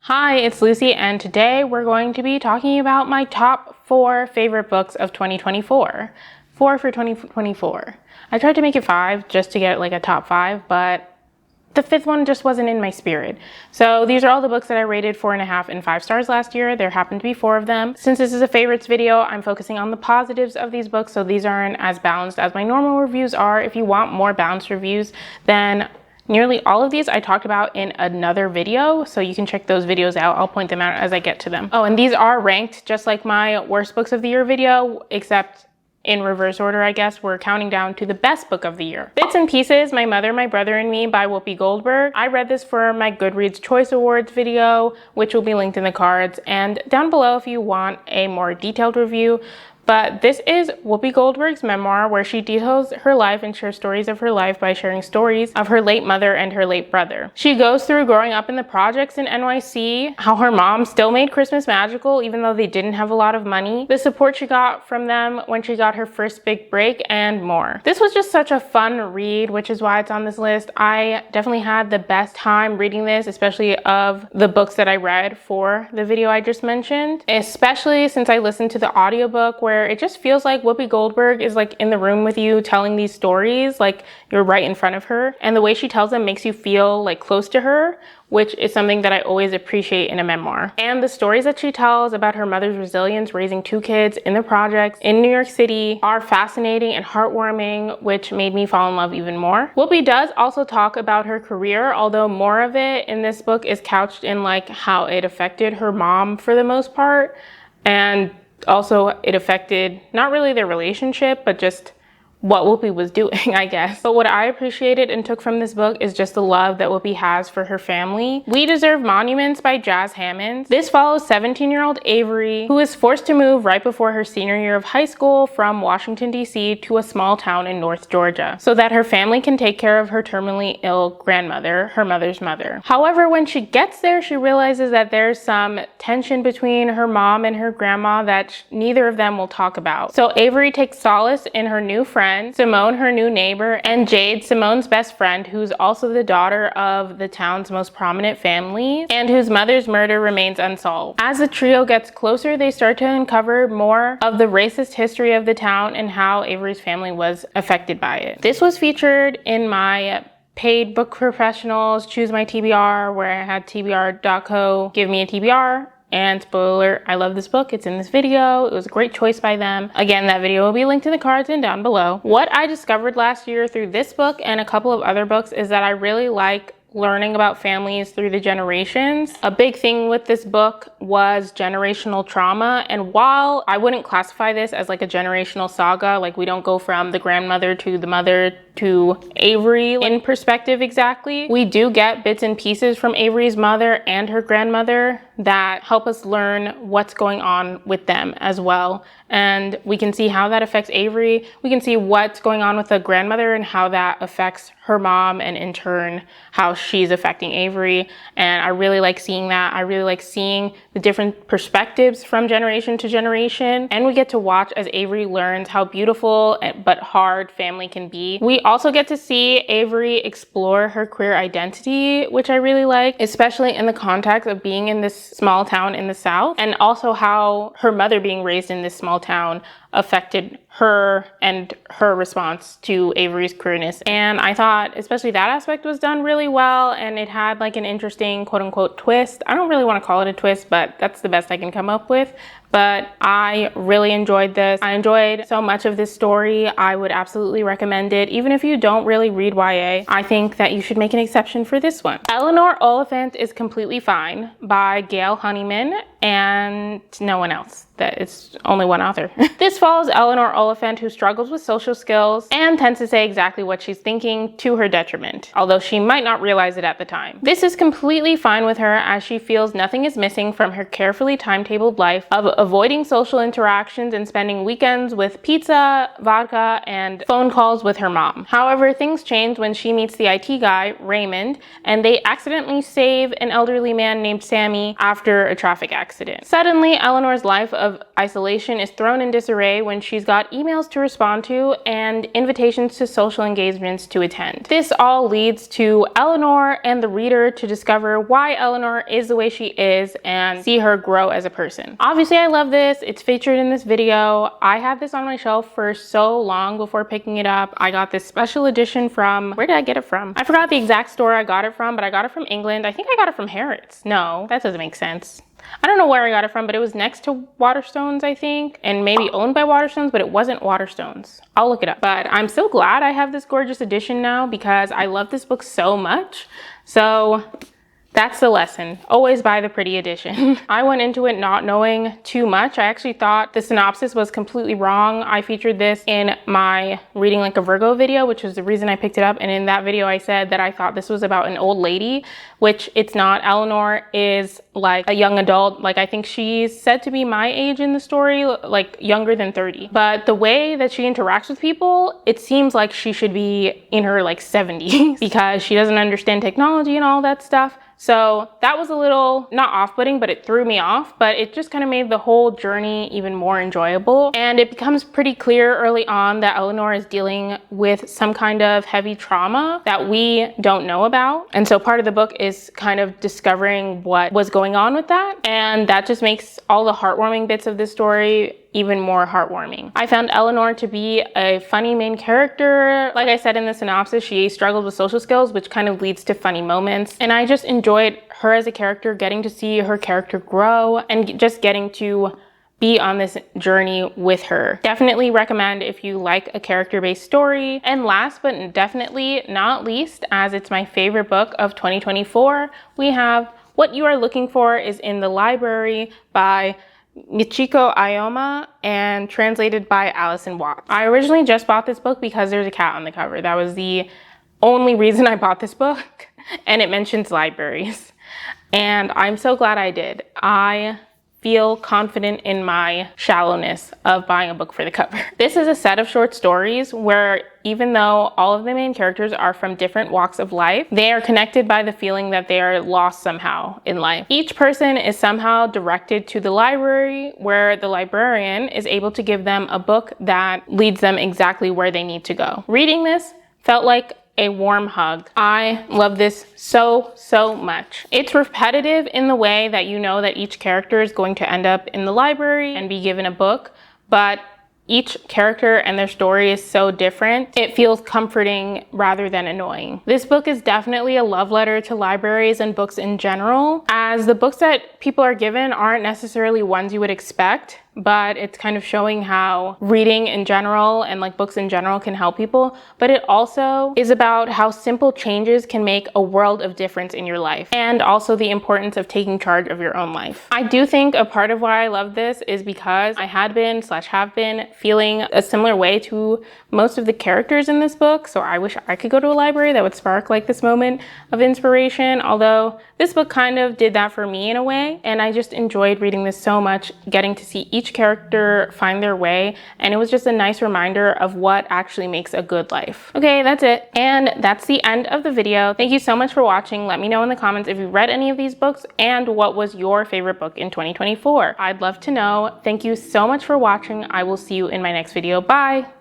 Hi, it's Lucy, and today we're going to be talking about my top 4 favorite books of 2024. 4 for 2024. I tried to make it 5 just to get like a top 5, but the 5th one just wasn't in my spirit. So these are all the books that I rated 4.5 and 5 stars last year. There happened to be 4 of them. Since this is a favorites video, I'm focusing on the positives of these books, so these aren't as balanced as my normal reviews are. If you want more balanced reviews, then nearly all of these I talked about in another video, so you can check those videos out. I'll point them out as I get to them. Oh, and these are ranked just like my worst books of the year video, except in reverse order, I guess. We're counting down to the best book of the year. Bits and Pieces, My Mother, My Brother, and Me by Whoopi Goldberg. I read this for my Goodreads Choice Awards video, which will be linked in the cards and down below if you want a more detailed review. But this is Whoopi Goldberg's memoir where she details her life and shares stories of her life by sharing stories of her late mother and her late brother. She goes through growing up in the projects in NYC, how her mom still made Christmas magical even though they didn't have a lot of money, the support she got from them when she got her first big break, and more. This was just such a fun read, which is why it's on this list. I definitely had the best time reading this, especially of the books that I read for the video I just mentioned, especially since I listened to the audiobook where it just feels like Whoopi Goldberg is like in the room with you telling these stories, like you're right in front of her, and the way she tells them makes you feel like close to her, which is something that I always appreciate in a memoir. And the stories that she tells about her mother's resilience raising 2 kids in the projects in New York City are fascinating and heartwarming, which made me fall in love even more. Whoopi does also talk about her career, although more of it in this book is couched in like how it affected her mom for the most part, and also it affected not really their relationship, but just what Whoopi was doing, I guess. But what I appreciated and took from this book is just the love that Whoopi has for her family. We Deserve Monuments by Jas Hammonds. This follows 17-year-old Avery, who is forced to move right before her senior year of high school from Washington, D.C. to a small town in North Georgia, so that her family can take care of her terminally ill grandmother, her mother's mother. However, when she gets there, she realizes that there's some tension between her mom and her grandma that neither of them will talk about. So Avery takes solace in her new friend, Simone, her new neighbor, and Jade, Simone's best friend, who's also the daughter of the town's most prominent family and whose mother's murder remains unsolved. As the trio gets closer, they start to uncover more of the racist history of the town and how Avery's family was affected by it. This was featured in my paid book professionals Choose My TBR, where I had tbr.co give me a TBR. And spoiler, I love this book. It's in this video. It was a great choice by them. Again, that video will be linked in the cards and down below. What I discovered last year through this book and a couple of other books is that I really like learning about families through the generations. A big thing with this book was generational trauma, and while I wouldn't classify this as like a generational saga, like we don't go from the grandmother to the mother to Avery in perspective exactly, we do get bits and pieces from Avery's mother and her grandmother that help us learn what's going on with them as well. And we can see how that affects Avery. We can see what's going on with the grandmother and how that affects her mom, and in turn how she's affecting Avery. And I really like seeing that. I really like seeing the different perspectives from generation to generation. And we get to watch as Avery learns how beautiful but hard family can be. We also get to see Avery explore her queer identity, which I really like, especially in the context of being in this small town in the South, and also how her mother being raised in this small town affected her and her response to Avery's queerness. And I thought especially that aspect was done really well, and it had like an interesting quote-unquote twist. I don't really want to call it a twist, but that's the best I can come up with. But I really enjoyed this. I enjoyed so much of this story. I would absolutely recommend it. Even if you don't really read YA, I think that you should make an exception for this one. Eleanor Oliphant is Completely Fine by Gail Honeyman and no one else. That it's only one author. This follows Eleanor Oliphant, who struggles with social skills and tends to say exactly what she's thinking to her detriment, although she might not realize it at the time. This is completely fine with her, as she feels nothing is missing from her carefully timetabled life of avoiding social interactions and spending weekends with pizza, vodka, and phone calls with her mom. However, things change when she meets the IT guy, Raymond, and they accidentally save an elderly man named Sammy after a traffic accident. accident. Suddenly, Eleanor's life of isolation is thrown in disarray when she's got emails to respond to and invitations to social engagements to attend. This all leads to Eleanor and the reader to discover why Eleanor is the way she is and see her grow as a person. Obviously, I love this. It's featured in this video. I had this on my shelf for so long before picking it up. I got this special edition from, where did I get it from? I forgot the exact store I got it from, but I got it from England. I think I got it from Harrods. No, that doesn't make sense. I don't know where I got it from, but it was next to Waterstones, I think, and maybe owned by Waterstones, but it wasn't Waterstones. I'll look it up. But I'm so glad I have this gorgeous edition now because I love this book so much. So that's the lesson. Always buy the pretty edition. I went into it not knowing too much. I actually thought the synopsis was completely wrong. I featured this in my Reading Like a Virgo video, which was the reason I picked it up. And in that video, I said that I thought this was about an old lady, which it's not. Eleanor is like a young adult. Like I think she's said to be my age in the story, like younger than 30. But the way that she interacts with people, it seems like she should be in her like 70s because she doesn't understand technology and all that stuff. So that was a little, not off-putting, but it threw me off, but it just kind of made the whole journey even more enjoyable. And it becomes pretty clear early on that Eleanor is dealing with some kind of heavy trauma that we don't know about. And so part of the book is kind of discovering what was going on with that. And that just makes all the heartwarming bits of this story even more heartwarming. I found Eleanor to be a funny main character. Like I said in the synopsis, she struggled with social skills, which kind of leads to funny moments. And I just enjoyed her as a character, getting to see her character grow and just getting to be on this journey with her. Definitely recommend if you like a character-based story. And last but definitely not least, as it's my favorite book of 2024, we have What You Are Looking For Is in the Library by Michiko Ayoma and translated by Allison Watts. I originally just bought this book because there's a cat on the cover. That was the only reason I bought this book, and it mentions libraries. And I'm so glad I did. I feel confident in my shallowness of buying a book for the cover. This is a set of short stories where even though all of the main characters are from different walks of life, they are connected by the feeling that they are lost somehow in life. Each person is somehow directed to the library where the librarian is able to give them a book that leads them exactly where they need to go. Reading this felt like a warm hug. I love this so much. It's repetitive in the way that you know that each character is going to end up in the library and be given a book, but each character and their story is so different. It feels comforting rather than annoying. This book is definitely a love letter to libraries and books in general, as the books that people are given aren't necessarily ones you would expect, but it's kind of showing how reading in general and like books in general can help people. But it also is about how simple changes can make a world of difference in your life, and also the importance of taking charge of your own life. I do think a part of why I love this is because I had been / have been feeling a similar way to most of the characters in this book. So I wish I could go to a library that would spark like this moment of inspiration, although this book kind of did that for me in a way. And I just enjoyed reading this so much, getting to see each character find their way, and it was just a nice reminder of what actually makes a good life. Okay, that's it. And that's the end of the video. Thank you so much for watching. Let me know in the comments if you read any of these books and what was your favorite book in 2024. I'd love to know. Thank you so much for watching. I will see you in my next video. Bye!